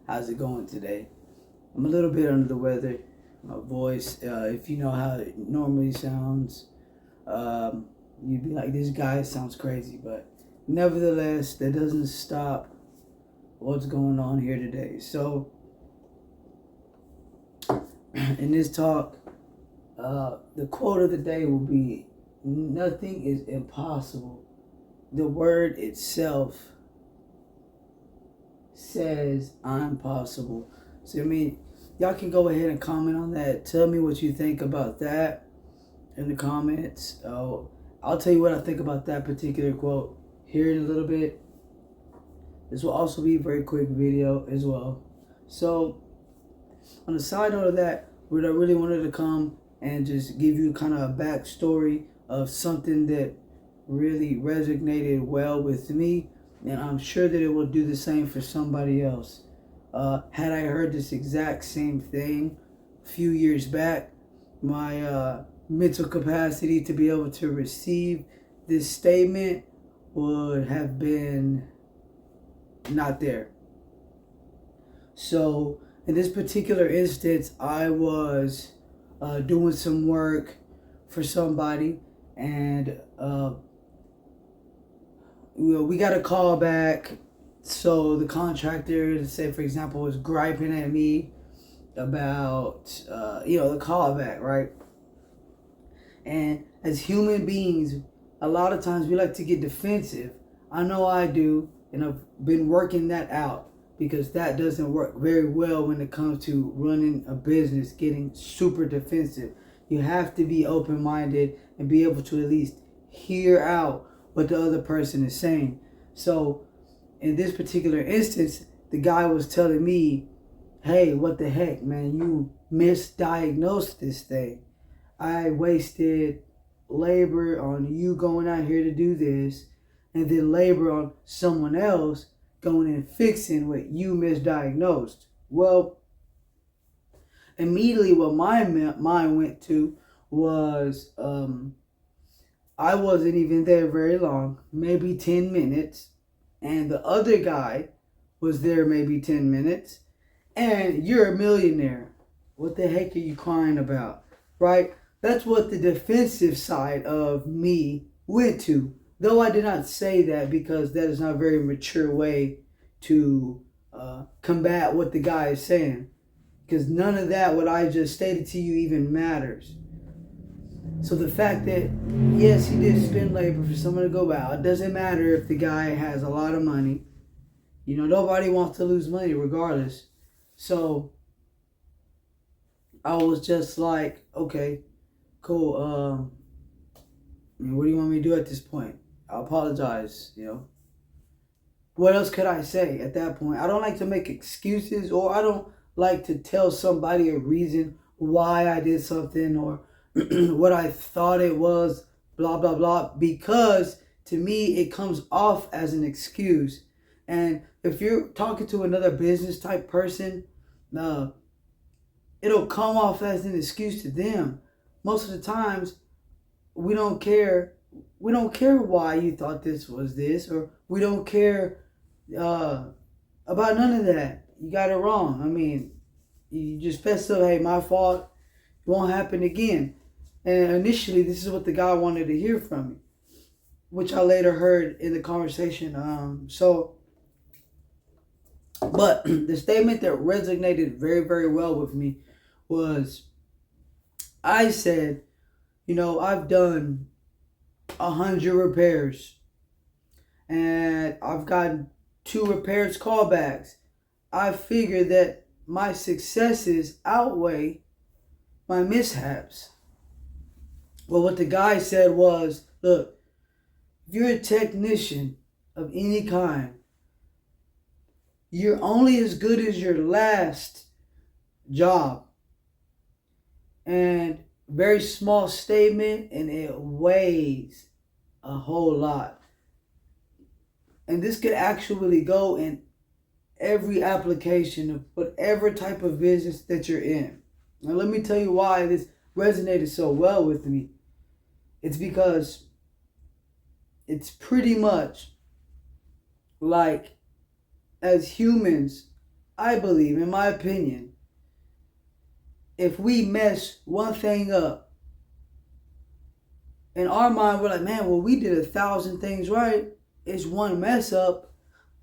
How's it going today? I'm a little bit under the weather. My voice, if you know how it normally sounds, you'd be like, this guy sounds crazy. But nevertheless, that doesn't stop what's going on here today. So, in this talk, the quote of the day will be, nothing is impossible. The word itself says I'm possible. So, I mean, y'all can go ahead and comment on that. Tell me what you think about that in the comments. I'll tell you what I think about that particular quote here in a little bit. This will also be a very quick video as well. So, on the side note of that, I really wanted to come and just give you kind of a backstory of something that really resonated well with me, and I'm sure that it will do the same for somebody else. Had I heard this exact same thing a few years back, my mental capacity to be able to receive this statement would have been not there. So in this particular instance, I was doing some work for somebody, and we got a call back. So the contractor, say for example, was griping at me about the callback, right? And as human beings, a lot of times we like to get defensive. I know I do, and I've been working that out, because that doesn't work very well when it comes to running a business, getting super defensive. You have to be open-minded and be able to at least hear out what the other person is saying. So in this particular instance, the guy was telling me, hey, what the heck, man, you misdiagnosed this thing. I wasted labor on you going out here to do this, and then labor on someone else going and fixing what you misdiagnosed. Well, immediately what my mind went to was, I wasn't even there very long, maybe 10 minutes, and the other guy was there maybe 10 minutes, and you're a millionaire. What the heck are you crying about, right? That's what the defensive side of me went to. Though I did not say that, because that is not a very mature way to combat what the guy is saying. Because none of that, what I just stated to you, even matters. So the fact that, yes, he did spend labor for someone to go out, it doesn't matter if the guy has a lot of money. You know, nobody wants to lose money regardless. So I was just like, okay, cool. What do you want me to do at this point? I apologize, What else could I say at that point? I don't like to make excuses, or I don't like to tell somebody a reason why I did something, or what I thought it was, blah, blah, blah, because to me, it comes off as an excuse. And if you're talking to another business type person, it'll come off as an excuse to them. Most of the times, we don't care. We don't care why you thought this was this, or we don't care about none of that. You got it wrong. I mean, you just fess up, hey, my fault. It won't happen again. And initially, this is what the guy wanted to hear from me, which I later heard in the conversation. But the statement that resonated very, very well with me was, I said, I've done 100 repairs, and I've gotten 2 repairs callbacks. I figure that my successes outweigh my mishaps. Well, what the guy said was, look, if you're a technician of any kind, you're only as good as your last job. And very small statement, and it weighs a whole lot. And this could actually go in every application of whatever type of business that you're in. Now, let me tell you why this resonated so well with me. It's because it's pretty much like, as humans, I believe, in my opinion, if we mess one thing up, in our mind, we're like, man, well, we did 1,000 things right. It's one mess up.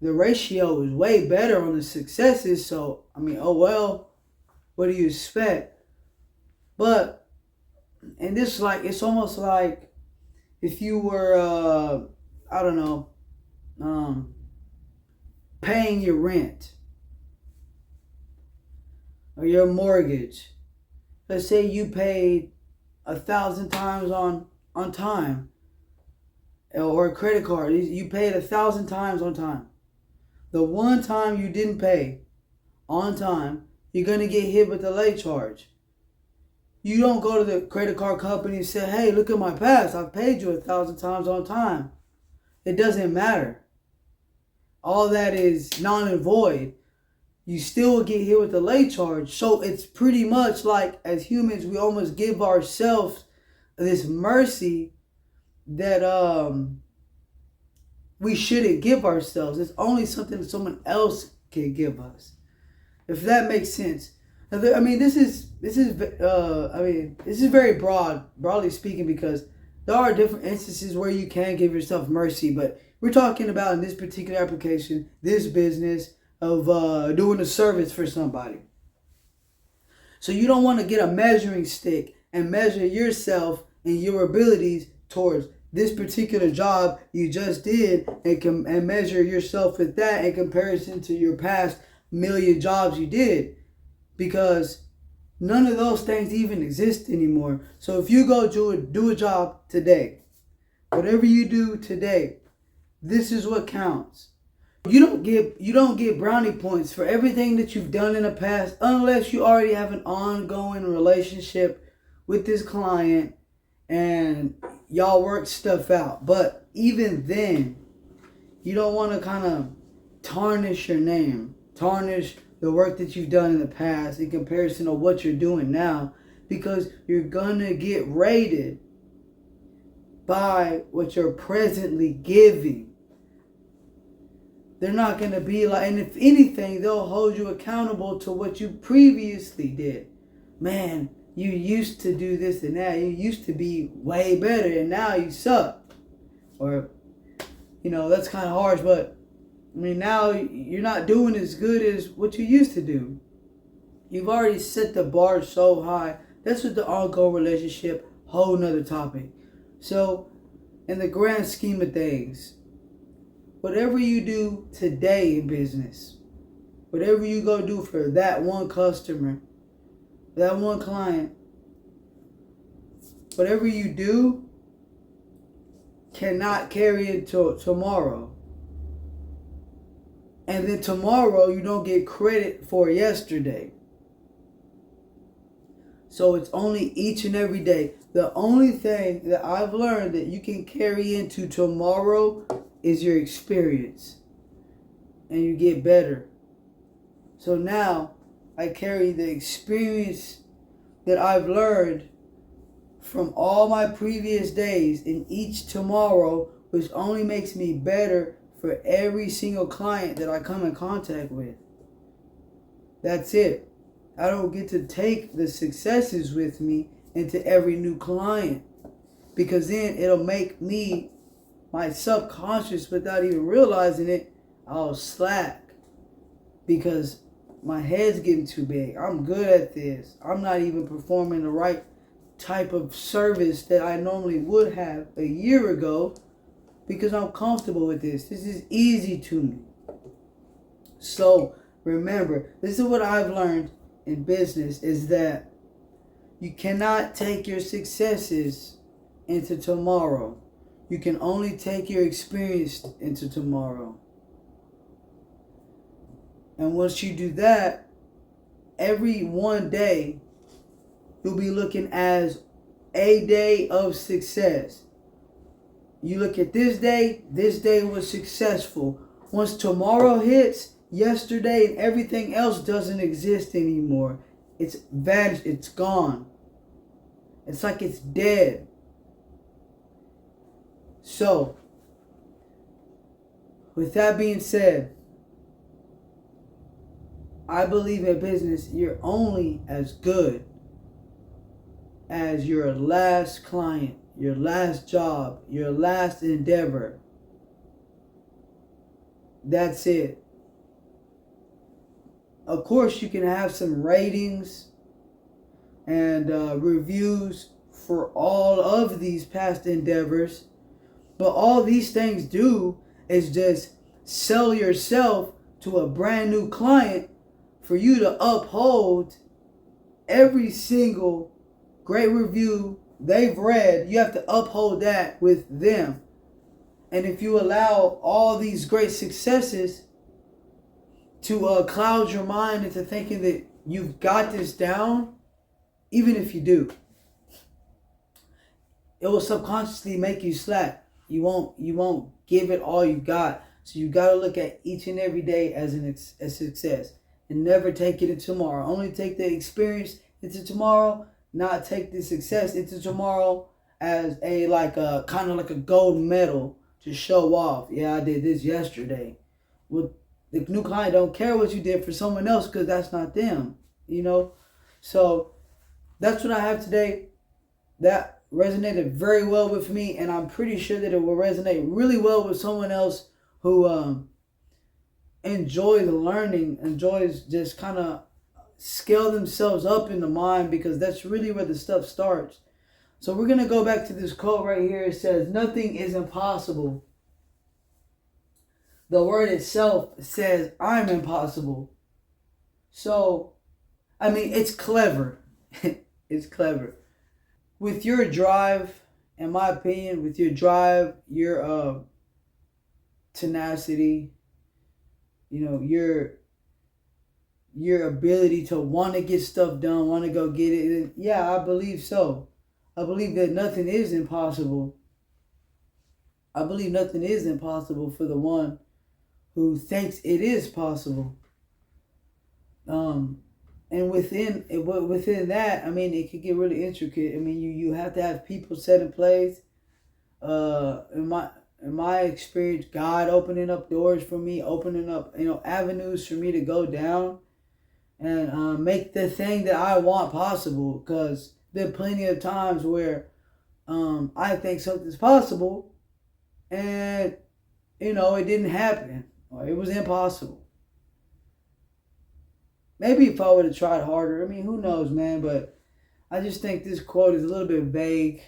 The ratio is way better on the successes. So, I mean, oh well, what do you expect? But, and this, like, it's almost like if you were, I don't know, paying your rent or your mortgage. Let's say you paid 1,000 times on time, or a credit card. You paid 1,000 times on time. The one time you didn't pay on time, you're gonna get hit with a late charge. You don't go to the credit card company and say, hey, look at my past. I've paid you 1,000 times on time. It doesn't matter. All that is non and void. You still get hit with a late charge. So it's pretty much like, as humans, we almost give ourselves this mercy that we shouldn't give ourselves. It's only something that someone else can give us, if that makes sense. I mean, this is very broadly speaking, because there are different instances where you can give yourself mercy, but we're talking about, in this particular application, this business of doing a service for somebody. So you don't want to get a measuring stick and measure yourself and your abilities towards this particular job you just did, and measure yourself with that in comparison to your past million jobs you did, because none of those things even exist anymore. So if you go do a job today, whatever you do today, this is what counts. You don't get brownie points for everything that you've done in the past, unless you already have an ongoing relationship with this client and y'all work stuff out. But even then, you don't want to kind of tarnish your name, tarnish the work that you've done in the past in comparison to what you're doing now, because you're gonna get rated by what you're presently giving. They're not going to be like, and if anything, they'll hold you accountable to what you previously did. Man, you used to do this and that. You used to be way better, and now you suck. Or, that's kind of harsh, but I mean, now you're not doing as good as what you used to do. You've already set the bar so high. That's what the ongoing relationship, whole nother topic. So, in the grand scheme of things, whatever you do today in business, whatever you go do for that one customer, that one client, whatever you do cannot carry into tomorrow. And then tomorrow you don't get credit for yesterday. So it's only each and every day. The only thing that I've learned that you can carry into tomorrow is your experience, and you get better. So now I carry the experience that I've learned from all my previous days in each tomorrow, which only makes me better for every single client that I come in contact with. That's it. I don't get to take the successes with me into every new client, because then it'll make me, my subconscious, without even realizing it, I'll slack because my head's getting too big. I'm good at this. I'm not even performing the right type of service that I normally would have a year ago, because I'm comfortable with this. This is easy to me. So remember, this is what I've learned in business, is that you cannot take your successes into tomorrow. You can only take your experience into tomorrow. And once you do that, every one day, you'll be looking as a day of success. You look at this day was successful. Once tomorrow hits, yesterday and everything else doesn't exist anymore. It's vanished, it's gone. It's like it's dead. So, with that being said, I believe in business, you're only as good as your last client, your last job, your last endeavor. That's it. Of course, you can have some ratings and reviews for all of these past endeavors, but all these things do is just sell yourself to a brand new client for you to uphold every single great review they've read. You have to uphold that with them. And if you allow all these great successes to cloud your mind into thinking that you've got this down, even if you do, it will subconsciously make you slack. You won't give it all you got. So you got to look at each and every day as a success, and never take it into tomorrow. Only take the experience into tomorrow, not take the success into tomorrow as a kind of like a gold medal to show off. Yeah, I did this yesterday. Well, the new client don't care what you did for someone else because that's not them. So that's what I have today. That resonated very well with me, and I'm pretty sure that it will resonate really well with someone else who enjoys learning, enjoys just kind of scale themselves up in the mind, because that's really where the stuff starts. So we're going to go back to this quote right here. It says, "Nothing is impossible." The word itself says, "I'm impossible." So, I mean, it's clever. It's clever. With your drive, in my opinion, with your drive, your tenacity, your ability to want to get stuff done, want to go get it. Yeah, I believe so. I believe that nothing is impossible. I believe nothing is impossible for the one who thinks it is possible. And within that, I mean, it could get really intricate. I mean, you have to have people set in place. In my experience, God opening up doors for me, opening up avenues for me to go down and make the thing that I want possible. Because there been plenty of times where I think something's possible, and it didn't happen, or it was impossible. Maybe if I would have tried harder, I mean, who knows, man? But I just think this quote is a little bit vague.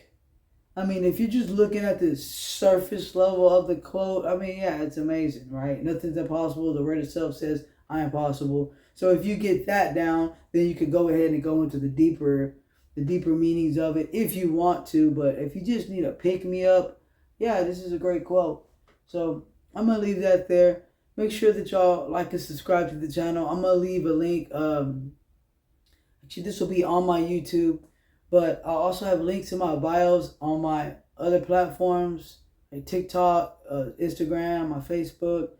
I mean, if you're just looking at the surface level of the quote, I mean, yeah, it's amazing, right? Nothing's impossible. The word itself says, "I am possible." So if you get that down, then you could go ahead and go into the deeper meanings of it if you want to. But if you just need a pick me up, yeah, this is a great quote. So I'm gonna leave that there. Make sure that y'all like and subscribe to the channel. I'm gonna leave a link. Actually, this will be on my YouTube, but I'll also have links in my bios on my other platforms like TikTok, Instagram, my Facebook,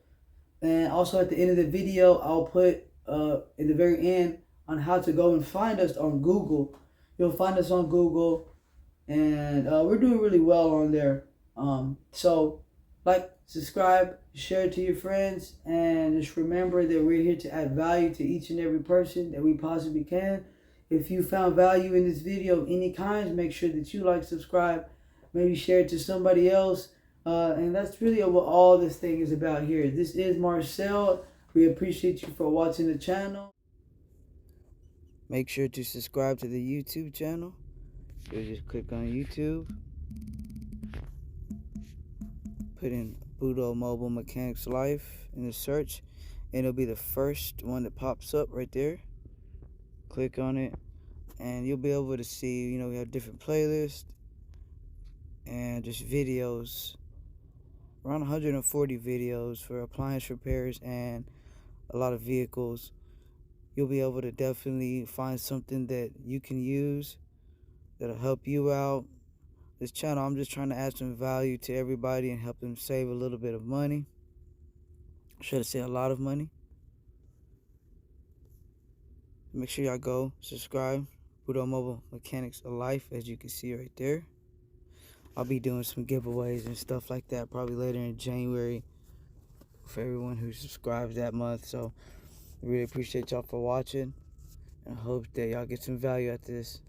and also at the end of the video, I'll put in the very end on how to go and find us on Google. You'll find us on Google, and we're doing really well on there. So like, subscribe, share it to your friends, and just remember that we're here to add value to each and every person that we possibly can. If you found value in this video of any kind, make sure that you like, subscribe, maybe share it to somebody else. And that's really what all this thing is about here. This is Marcel. We appreciate you for watching the channel. Make sure to subscribe to the YouTube channel. You'll just click on YouTube, put in Budo Mobile Mechanics Life in the search, and it'll be the first one that pops up right there. Click on it, and you'll be able to see, we have different playlists and just videos, around 140 videos for appliance repairs and a lot of vehicles. You'll be able to definitely find something that you can use that'll help you out. This channel, I'm just trying to add some value to everybody and help them save a little bit of money. Should I say a lot of money? Make sure y'all go subscribe. Budo Mobile Mechanics Life, as you can see right there. I'll be doing some giveaways and stuff like that probably later in January for everyone who subscribes that month. So Really appreciate y'all for watching. And I hope that y'all get some value out of this.